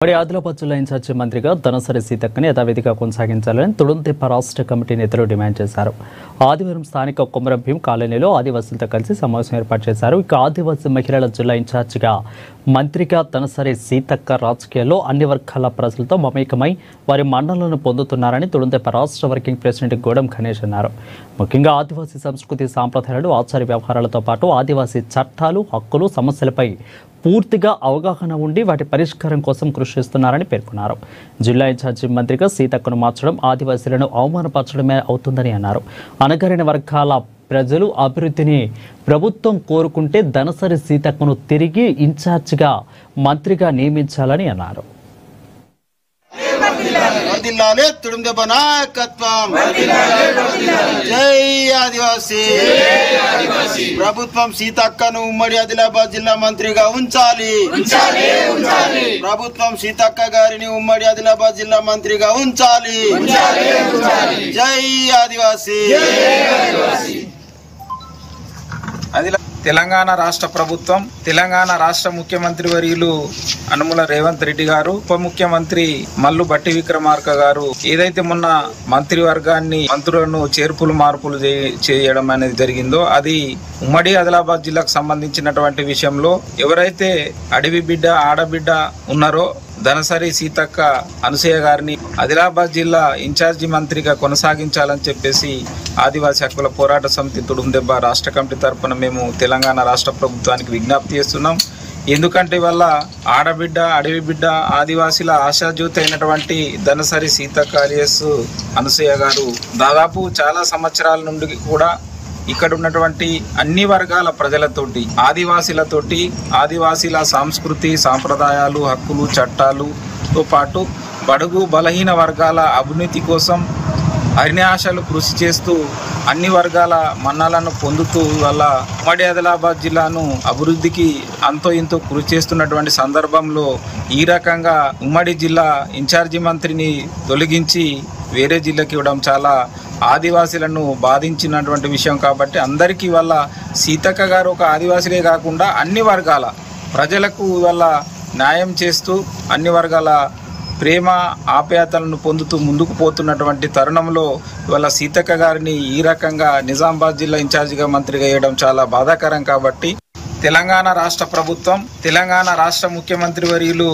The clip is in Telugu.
ఆదిలాబాద్ జిల్లా ఇన్ఛార్జి మంత్రిగా ధనసరి సీతక్కని యథావిధిగా కొనసాగించాలని తుడుంతెప్ప రాష్ట్ర కమిటీ నేతలు డిమాండ్ చేశారు. ఆదివారం స్థానిక కొమరం భీం కాలనీలో ఆదివాసులతో కలిసి సమావేశం ఏర్పాటు చేశారు. ఇక ఆదివాసీ మహిళల జిల్లా ఇన్ఛార్జిగా మంత్రిగా ధనసరి సీతక్క రాజకీయాల్లో అన్ని వర్గాల ప్రజలతో మమేకమై వారి మన్ననలను పొందుతున్నారని తుడుంతెప్ప రాష్ట్ర వర్కింగ్ ప్రెసిడెంట్ గోడం గణేష్ అన్నారు. ముఖ్యంగా ఆదివాసీ సంస్కృతి సాంప్రదాయాలు ఆచార వ్యవహారాలతో పాటు ఆదివాసీ చట్టాలు హక్కులు సమస్యలపై పూర్తిగా అవగాహన ఉండి వాటి పరిష్కారం కోసం కృషి చేస్తున్నారని పేర్కొన్నారు. జిల్లా ఇన్ఛార్జి మంత్రిగా సీతక్కను మార్చడం ఆదివాసీలను అవమానపరచడమే అవుతుందని అన్నారు. అణగారిన వర్గాల ప్రజలు అభివృద్ధిని ప్రభుత్వం కోరుకుంటే ధనసరి సీతక్కను తిరిగి ఇన్ఛార్జిగా మంత్రిగా నియమించాలని అన్నారు. జై ఆదివాసీ. ప్రభుత్వం సీతక్కను ఉమ్మడి ఆదిలాబాద్ జిల్లా మంత్రిగా ఉంచాలి. ప్రభుత్వం సీతక్క గారిని ఉమ్మడి ఆదిలాబాద్ జిల్లా మంత్రిగా ఉంచాలి. జై ఆదివాసీ. తెలంగాణ రాష్ట్ర ప్రభుత్వం, తెలంగాణ రాష్ట్ర ముఖ్యమంత్రి వర్యులు అనుముల రేవంత్ రెడ్డి గారు, ఉప ముఖ్యమంత్రి మల్లు బట్టి విక్రమార్క గారు ఏదైతే మొన్న మంత్రివర్గాన్ని మంత్రులను చేర్పులు మార్పులు చేయడం అనేది జరిగిందో అది ఉమ్మడి ఆదిలాబాద్ జిల్లాకు సంబంధించినటువంటి విషయంలో ఎవరైతే అడవి బిడ్డ ఆడబిడ్డ ఉన్నారో ధనసరి సీతక్క అనసూయ గారిని ఆదిలాబాద్ జిల్లా ఇన్ఛార్జి మంత్రిగా కొనసాగించాలని చెప్పేసి ఆదివాసీ హక్కుల పోరాట సమితి తుడుందెబ్బ రాష్ట్ర కమిటీ తరఫున మేము తెలంగాణ రాష్ట్ర ప్రభుత్వానికి విజ్ఞప్తి చేస్తున్నాం. ఎందుకంటే వల్ల ఆడబిడ్డ అడవి బిడ్డ ఆదివాసీల ఆశాజ్యోతి అయినటువంటి ధనసరి సీతక్క అలియాస్ అనసూయ గారు దాదాపు చాలా సంవత్సరాల నుండి కూడా ఇక్కడ ఉన్నటువంటి అన్ని వర్గాల ప్రజలతోటి ఆదివాసీలతోటి ఆదివాసీల సంస్కృతి సాంప్రదాయాలు హక్కులు చట్టాలుతో పాటు బడుగు బలహీన వర్గాల అభివృద్ధి కోసం అరినాశలు కృషి చేస్తూ అన్ని వర్గాల మన్నలను పొందుతూ వల్ల ఉమ్మడి ఆదిలాబాద్ జిల్లాను అభివృద్ధికి అంతో ఇంతో కృషి చేస్తున్నటువంటి సందర్భంలో ఈ రకంగా ఉమ్మడి జిల్లా ఇన్ఛార్జి మంత్రిని తొలగించి వేరే జిల్లాకి ఇవ్వడం చాలా ఆదివాసీలను బాధించినటువంటి విషయం. కాబట్టి అందరికీ వల్ల సీతక్క గారు ఒక ఆదివాసీలే కాకుండా అన్ని వర్గాల ప్రజలకు వల్ల న్యాయం చేస్తూ అన్ని వర్గాల ప్రేమ ఆప్యాయతలను పొందుతూ ముందుకు పోతున్నటువంటి తరుణంలో ఇవాళ సీతక్క గారిని ఈ రకంగా నిజామాబాద్ జిల్లా ఇన్ఛార్జిగా మంత్రిగా వేయడం చాలా బాధాకరం. కాబట్టి తెలంగాణ రాష్ట్ర ప్రభుత్వం, తెలంగాణ రాష్ట్ర ముఖ్యమంత్రి వర్యులు